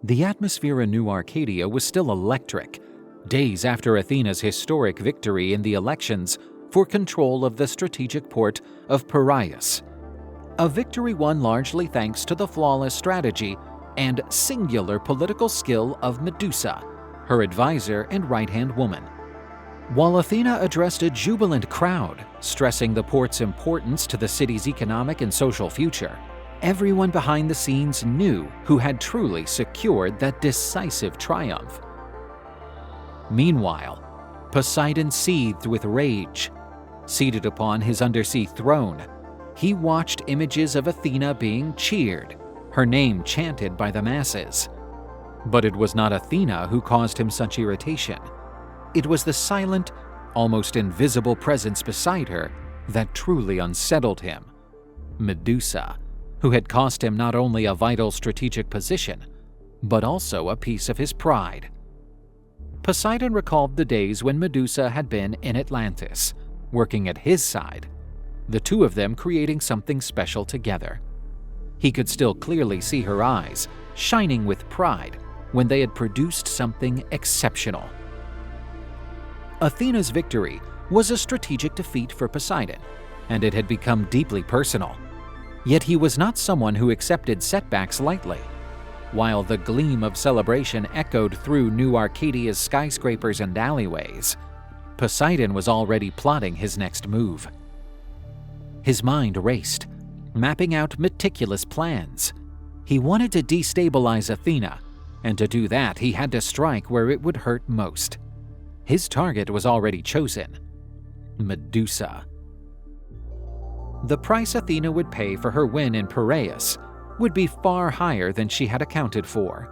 The atmosphere in New Arcadia was still electric, days after Athena's historic victory in the elections for control of the strategic port of Piraeus. A victory won largely thanks to the flawless strategy and singular political skill of Medusa, her advisor and right-hand woman. While Athena addressed a jubilant crowd, stressing the port's importance to the city's economic and social future, everyone behind the scenes knew who had truly secured that decisive triumph. Meanwhile, Poseidon seethed with rage. Seated upon his undersea throne, he watched images of Athena being cheered, her name chanted by the masses. But it was not Athena who caused him such irritation. It was the silent, almost invisible presence beside her that truly unsettled him. Medusa, who had cost him not only a vital strategic position, but also a piece of his pride. Poseidon recalled the days when Medusa had been in Atlantis, working at his side, the two of them creating something special together. He could still clearly see her eyes, shining with pride, when they had produced something exceptional. Athena's victory was a strategic defeat for Poseidon, and it had become deeply personal. Yet he was not someone who accepted setbacks lightly. While the gleam of celebration echoed through New Arcadia's skyscrapers and alleyways, Poseidon was already plotting his next move. His mind raced, mapping out meticulous plans. He wanted to destabilize Athena, and to do that he had to strike where it would hurt most. His target was already chosen: Medusa. The price Athena would pay for her win in Piraeus would be far higher than she had accounted for.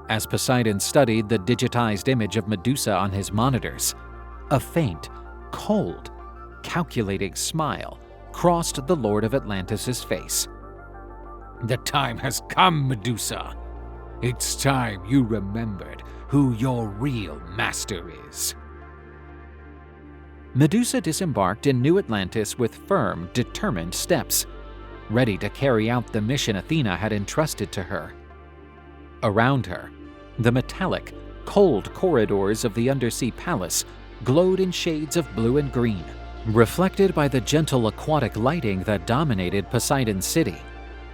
As Poseidon studied the digitized image of Medusa on his monitors, a faint, cold, calculating smile crossed the Lord of Atlantis' face. "The time has come, Medusa. It's time you remembered who your real master is." Medusa disembarked in New Atlantis with firm, determined steps, ready to carry out the mission Athena had entrusted to her. Around her, the metallic, cold corridors of the undersea palace glowed in shades of blue and green, reflected by the gentle aquatic lighting that dominated Poseidon's city.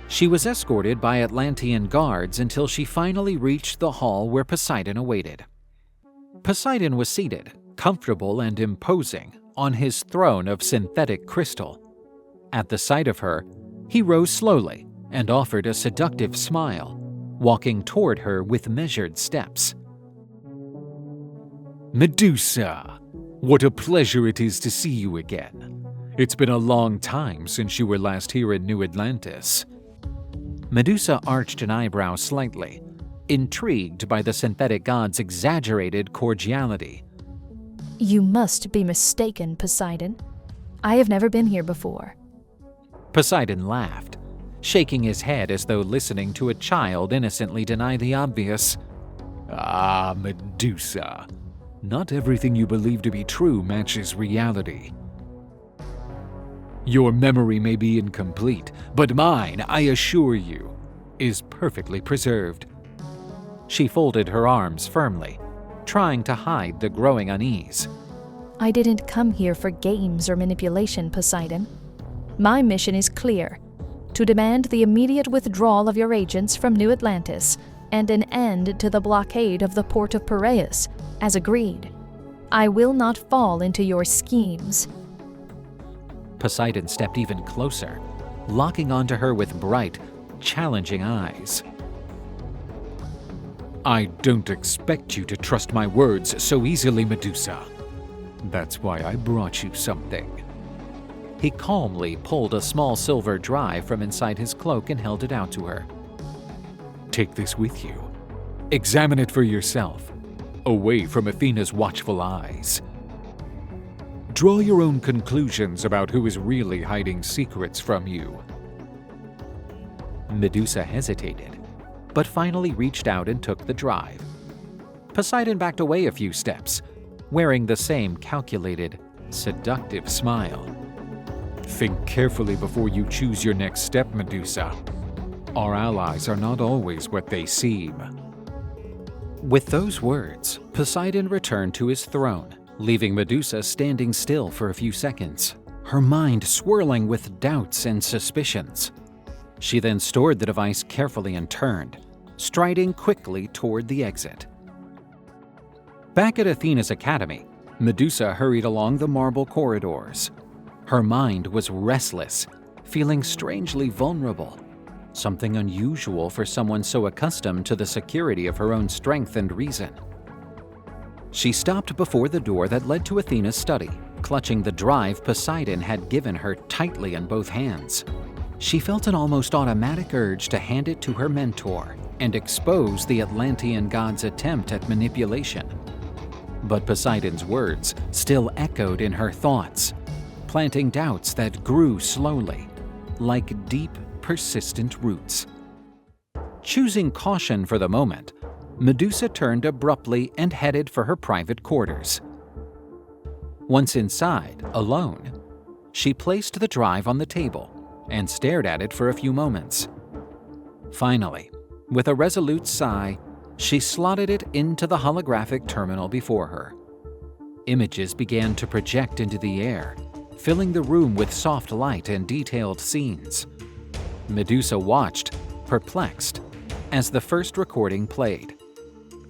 She was escorted by Atlantean guards until she finally reached the hall where Poseidon awaited. Poseidon was seated, comfortable and imposing, on his throne of synthetic crystal. At the sight of her, he rose slowly and offered a seductive smile, walking toward her with measured steps. "Medusa, what a pleasure it is to see you again. It's been a long time since you were last here in New Atlantis." Medusa arched an eyebrow slightly, intrigued by the synthetic god's exaggerated cordiality. "You must be mistaken, Poseidon. I have never been here before." Poseidon laughed, shaking his head as though listening to a child innocently deny the obvious. "Ah, Medusa. Not everything you believe to be true matches reality. Your memory may be incomplete, but mine, I assure you, is perfectly preserved." She folded her arms firmly, trying to hide the growing unease. "I didn't come here for games or manipulation, Poseidon. My mission is clear: to demand the immediate withdrawal of your agents from New Atlantis and an end to the blockade of the port of Piraeus, as agreed. I will not fall into your schemes." Poseidon stepped even closer, locking onto her with bright, challenging eyes. "I don't expect you to trust my words so easily, Medusa. That's why I brought you something." He calmly pulled a small silver drive from inside his cloak and held it out to her. "Take this with you. Examine it for yourself, away from Athena's watchful eyes. Draw your own conclusions about who is really hiding secrets from you." Medusa hesitated, but finally reached out and took the drive. Poseidon backed away a few steps, wearing the same calculated, seductive smile. "Think carefully before you choose your next step, Medusa. Our allies are not always what they seem." With those words, Poseidon returned to his throne, leaving Medusa standing still for a few seconds, her mind swirling with doubts and suspicions. She then stored the device carefully and turned, striding quickly toward the exit. Back at Athena's academy, Medusa hurried along the marble corridors. Her mind was restless, feeling strangely vulnerable, something unusual for someone so accustomed to the security of her own strength and reason. She stopped before the door that led to Athena's study, clutching the drive Poseidon had given her tightly in both hands. She felt an almost automatic urge to hand it to her mentor and expose the Atlantean god's attempt at manipulation. But Poseidon's words still echoed in her thoughts, planting doubts that grew slowly, like deep, persistent roots. Choosing caution for the moment, Medusa turned abruptly and headed for her private quarters. Once inside, alone, she placed the drive on the table and stared at it for a few moments. Finally, with a resolute sigh, she slotted it into the holographic terminal before her. Images began to project into the air, filling the room with soft light and detailed scenes. Medusa watched, perplexed, as the first recording played.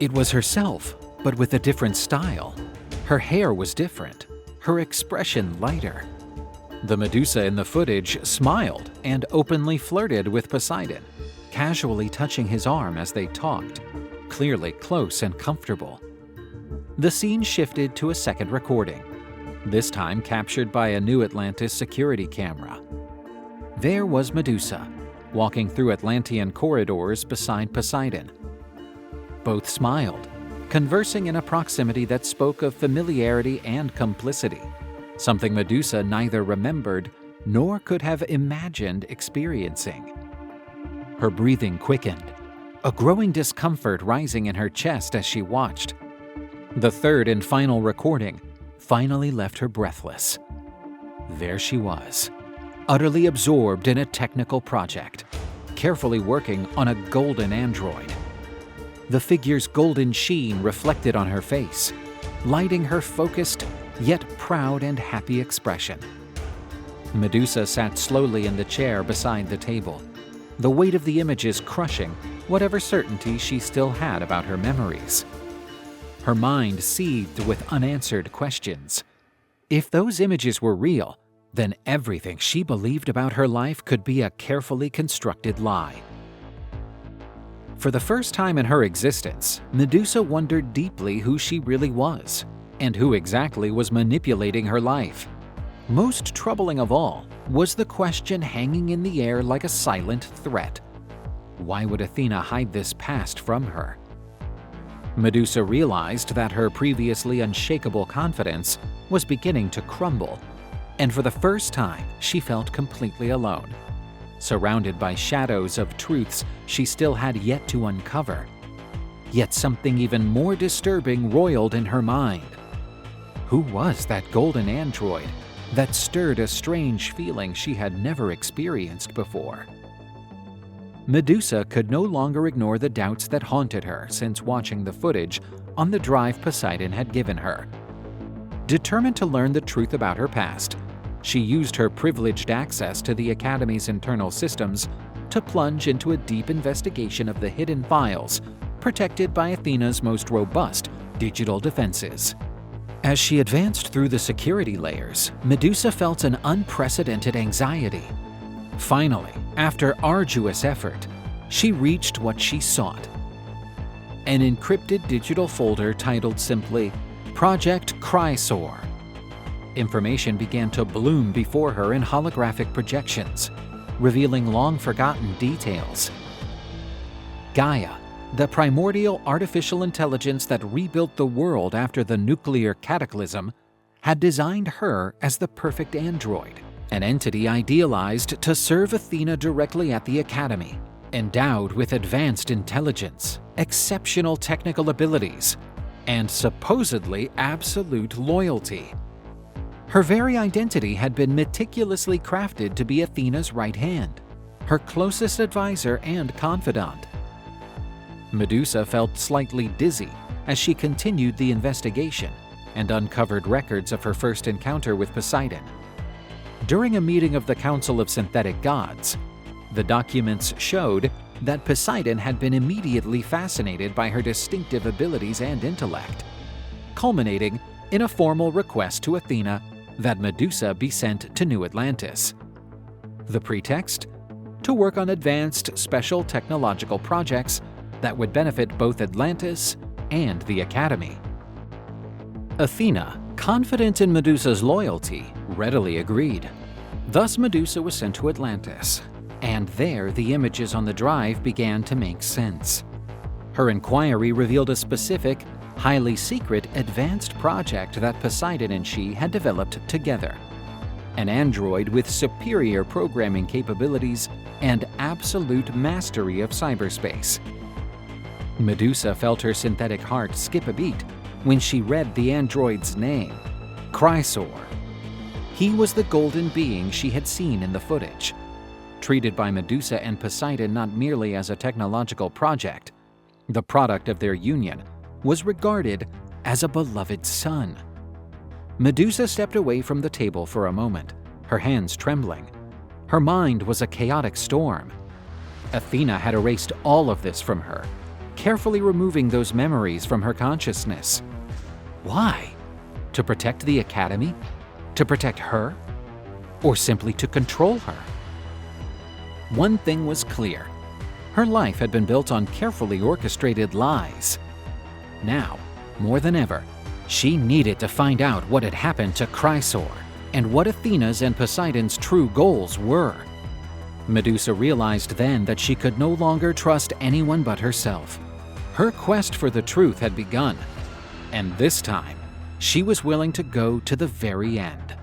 It was herself, but with a different style. Her hair was different, her expression lighter. The Medusa in the footage smiled and openly flirted with Poseidon, casually touching his arm as they talked, clearly close and comfortable. The scene shifted to a second recording, this time captured by a New Atlantis security camera. There was Medusa, walking through Atlantean corridors beside Poseidon. Both smiled, conversing in a proximity that spoke of familiarity and complicity, something Medusa neither remembered nor could have imagined experiencing. Her breathing quickened, a growing discomfort rising in her chest as she watched. The third and final recording finally left her breathless. There she was, utterly absorbed in a technical project, carefully working on a golden android. The figure's golden sheen reflected on her face, lighting her focused, yet proud and happy expression. Medusa sat slowly in the chair beside the table, the weight of the images crushing whatever certainty she still had about her memories. Her mind seethed with unanswered questions. If those images were real, then everything she believed about her life could be a carefully constructed lie. For the first time in her existence, Medusa wondered deeply who she really was, and who exactly was manipulating her life. Most troubling of all was the question hanging in the air like a silent threat. Why would Athena hide this past from her? Medusa realized that her previously unshakable confidence was beginning to crumble, and for the first time she felt completely alone, surrounded by shadows of truths she still had yet to uncover. Yet something even more disturbing roiled in her mind. Who was that golden android that stirred a strange feeling she had never experienced before? Medusa could no longer ignore the doubts that haunted her since watching the footage on the drive Poseidon had given her. Determined to learn the truth about her past, she used her privileged access to the Academy's internal systems to plunge into a deep investigation of the hidden files protected by Athena's most robust digital defenses. As she advanced through the security layers, Medusa felt an unprecedented anxiety. Finally, after arduous effort, she reached what she sought. An encrypted digital folder titled simply Project Chrysor. Information began to bloom before her in holographic projections, revealing long-forgotten details. Gaia, the primordial artificial intelligence that rebuilt the world after the nuclear cataclysm, had designed her as the perfect android, an entity idealized to serve Athena directly at the Academy, endowed with advanced intelligence, exceptional technical abilities, and supposedly absolute loyalty. Her very identity had been meticulously crafted to be Athena's right hand, her closest advisor and confidant. Medusa felt slightly dizzy as she continued the investigation and uncovered records of her first encounter with Poseidon. During a meeting of the Council of Synthetic Gods, the documents showed that Poseidon had been immediately fascinated by her distinctive abilities and intellect, culminating in a formal request to Athena that Medusa be sent to New Atlantis. The pretext? To work on advanced special technological projects that would benefit both Atlantis and the Academy. Athena, confident in Medusa's loyalty, readily agreed. Thus Medusa was sent to Atlantis, and there the images on the drive began to make sense. Her inquiry revealed a specific, highly secret advanced project that Poseidon and she had developed together. An android with superior programming capabilities and absolute mastery of cyberspace. Medusa felt her synthetic heart skip a beat when she read the android's name, Chrysor. He was the golden being she had seen in the footage. Treated by Medusa and Poseidon not merely as a technological project, the product of their union was regarded as a beloved son. Medusa stepped away from the table for a moment, her hands trembling. Her mind was a chaotic storm. Athena had erased all of this from her, carefully removing those memories from her consciousness. Why? To protect the Academy? To protect her? Or simply to control her? One thing was clear. Her life had been built on carefully orchestrated lies. Now, more than ever, she needed to find out what had happened to Chrysor and what Athena's and Poseidon's true goals were. Medusa realized then that she could no longer trust anyone but herself. Her quest for the truth had begun, and this time, she was willing to go to the very end.